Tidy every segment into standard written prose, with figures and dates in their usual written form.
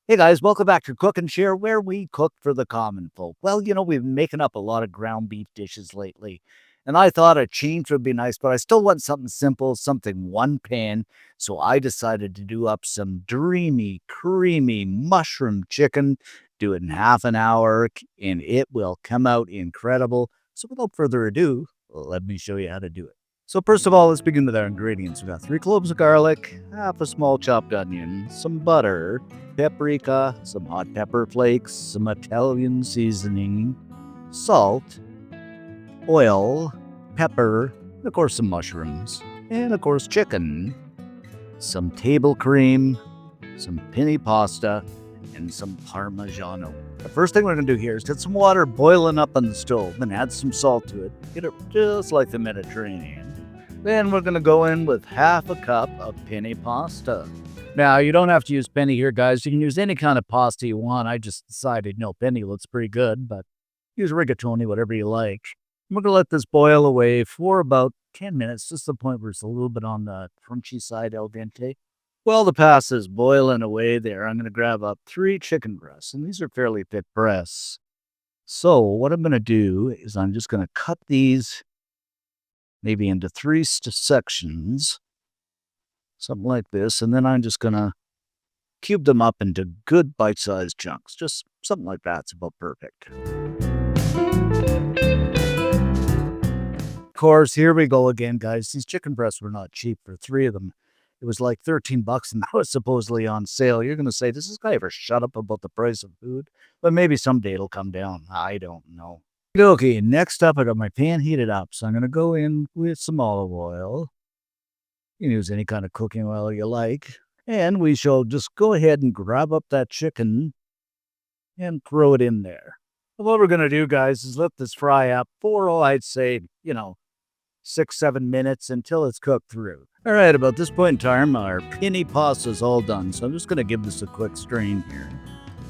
Hey guys, welcome back to Cook and Share, where we cook for the common folk. Well, we've been making up a lot of ground beef dishes lately, and I thought a change would be nice, but I still want something simple, something one pan. So I decided to do up some dreamy, creamy mushroom chicken. Do it in half an hour, and it will come out incredible. So without further ado, let me show you how to do it. So first of all, let's begin with our ingredients. We got 3 cloves of garlic, half a small chopped onion, some butter, paprika, some hot pepper flakes, some Italian seasoning, salt, oil, pepper, and of course some mushrooms, and of course chicken, some table cream, some penne pasta, and some parmigiano. The first thing we're going to do here is get some water boiling up on the stove and add some salt to it. Get it just like the Mediterranean. Then we're going to go in with half a cup of penne pasta. Now, you don't have to use penne here, guys. You can use any kind of pasta you want. I just decided, penne looks pretty good, but use rigatoni, whatever you like. We're going to let this boil away for about 10 minutes, just the point where it's a little bit on the crunchy side, al dente. While the pasta is boiling away there, I'm going to grab up 3 chicken breasts, and these are fairly thick breasts. So what I'm going to do is I'm just going to cut these maybe into 3 sections, something like this, and then I'm just going to cube them up into good bite-sized chunks. Just something like that's about perfect. Of course, here we go again, guys. These chicken breasts were not cheap for 3 of them. It was like $13 and that was supposedly on sale. You're going to say, does this guy ever shut up about the price of food? But maybe someday it'll come down. I don't know. Okay, next up, I got my pan heated up. So I'm going to go in with some olive oil. You can use any kind of cooking oil you like. And we shall just go ahead and grab up that chicken and throw it in there. What we're going to do, guys, is let this fry up for, I'd say, 6-7 minutes until it's cooked through. All right, about this point in time, our penne pasta is all done, so I'm just going to give this a quick strain here.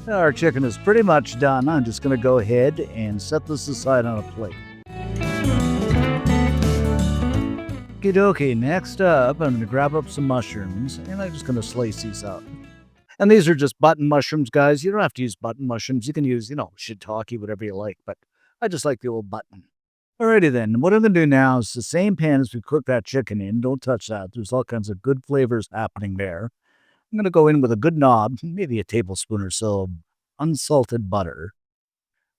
Our chicken is pretty much done. I'm just going to go ahead and set this aside on a plate. Okie dokie, next up, I'm going to grab up some mushrooms, and I'm just going to slice these up. And these are just button mushrooms, guys. You don't have to use button mushrooms. You can use, shiitake, whatever you like, but I just like the old button. Alrighty then, what I'm going to do now is the same pan as we cooked that chicken in. Don't touch that. There's all kinds of good flavors happening there. I'm going to go in with a good knob, maybe a tablespoon or so of unsalted butter.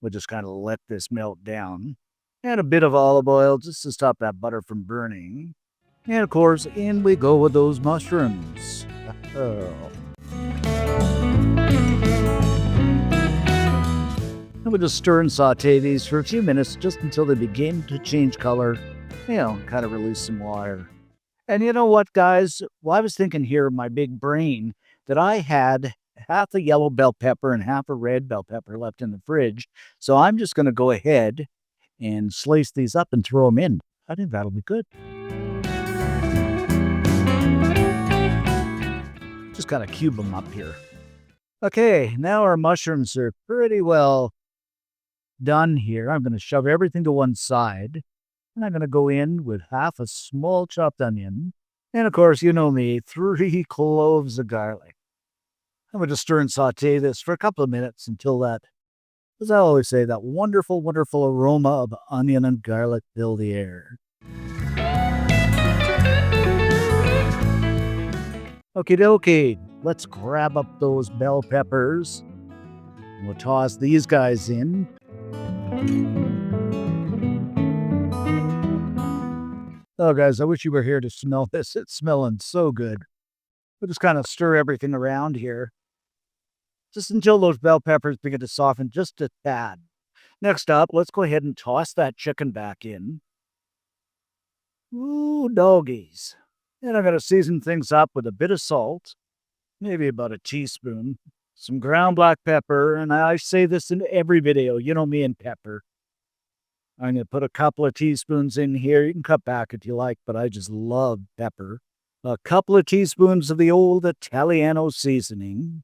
We'll just kind of let this melt down. And a bit of olive oil just to stop that butter from burning. And of course, in we go with those mushrooms. Oh. And we'll just stir and saute these for a few minutes just until they begin to change color, kind of release some water. And you know what, guys? Well, I was thinking here in my big brain that I had half a yellow bell pepper and half a red bell pepper left in the fridge. So I'm just going to go ahead and slice these up and throw them in. I think that'll be good. Just kind of cube them up here. Okay, now our mushrooms are pretty well done here. I'm going to shove everything to one side. And I'm going to go in with half a small chopped onion. And of course, you know me, 3 cloves of garlic. I'm going to stir and saute this for a couple of minutes until that, as I always say, that wonderful, wonderful aroma of onion and garlic fill the air. Okie dokie, let's grab up those bell peppers. We'll toss these guys in. Oh, guys, I wish you were here to smell this. It's smelling so good. We'll just kind of stir everything around here, just until those bell peppers begin to soften just a tad. Next up, let's go ahead and toss that chicken back in. Ooh, doggies. And I'm going to season things up with a bit of salt, maybe about a teaspoon, some ground black pepper, and I say this in every video, you know me and pepper. I'm going to put a couple of teaspoons in here. You can cut back if you like, but I just love pepper. A couple of teaspoons of the old Italiano seasoning.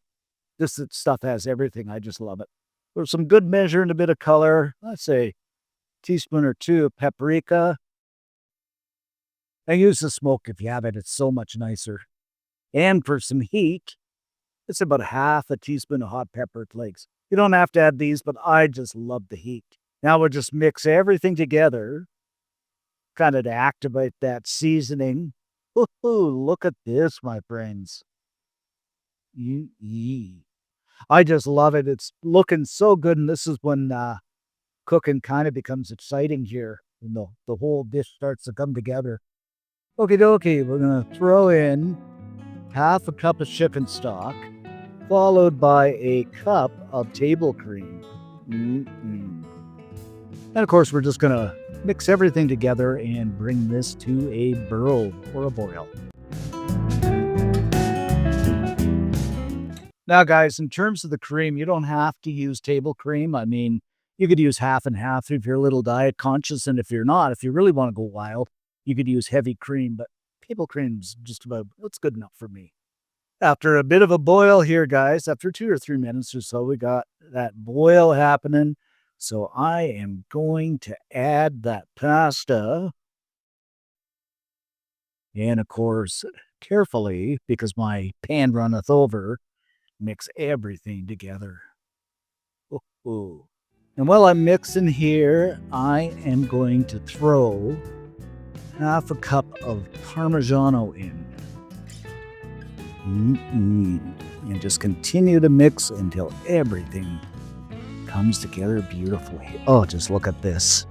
This stuff has everything. I just love it. For some good measure and a bit of color, I'd say a teaspoon or 2 of paprika. And use the smoke if you have it. It's so much nicer. And for some heat, It's about half a teaspoon of hot pepper flakes. You don't have to add these, but I just love the heat. Now we'll just mix everything together, kind of to activate that seasoning. Ooh, look at this, my friends. Mm-mm. I just love it. It's looking so good, and this is when cooking kind of becomes exciting here. The whole dish starts to come together. Okie dokie, we're gonna throw in half a cup of chicken stock, followed by a cup of table cream. Mm-mm. And of course, we're just gonna mix everything together and bring this to a boil or a boil. Now, guys, in terms of the cream, you don't have to use table cream. I mean, you could use half and half if you're a little diet conscious, and if you're not, if you really want to go wild, you could use heavy cream, but table cream's just about it's good enough for me. After a bit of a boil here, guys, after 2 or 3 minutes or so, we got that boil happening. So I am going to add that pasta. And of course, carefully, because my pan runneth over, mix everything together. Ooh. And while I'm mixing here, I am going to throw half a cup of Parmigiano in. And just continue to mix until everything comes together beautifully. Oh, just look at this.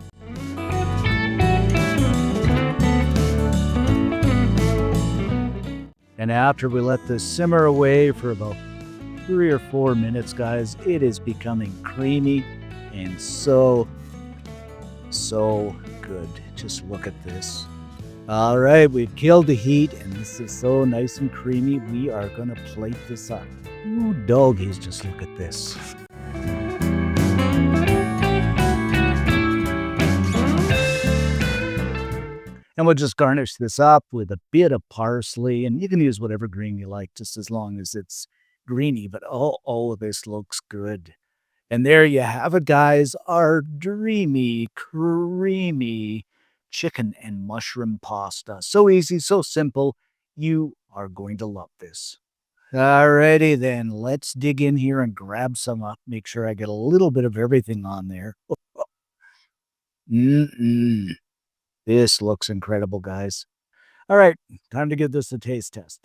And after we let this simmer away for about 3 or 4 minutes, guys, it is becoming creamy and so good. Just look at this. All right, we've killed the heat, and this is so nice and creamy. We are going to plate this up. Ooh, doggies, just look at this. And we'll just garnish this up with a bit of parsley, and you can use whatever green you like, just as long as it's greeny. But oh, this looks good. And there you have it, guys, our dreamy, creamy chicken and mushroom pasta. So easy, so simple. You are going to love this. Alrighty then, let's dig in here and grab some up. Make sure I get a little bit of everything on there. Mm-mm. This looks incredible, guys. All right, time to give this a taste test.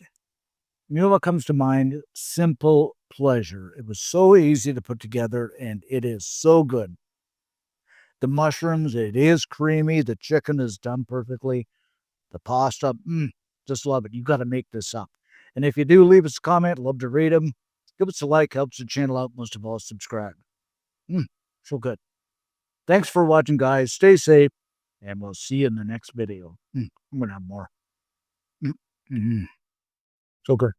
You know what comes to mind? Simple pleasure. It was so easy to put together, and it is so good. The mushrooms, it is creamy. The chicken is done perfectly. The pasta, just love it. You got to make this up. And if you do, leave us a comment. Love to read them. Give us a like. Helps the channel out. Most of all, subscribe. So good. Thanks for watching, guys. Stay safe, and we'll see you in the next video. I'm going to have more. Mm, mm, So good.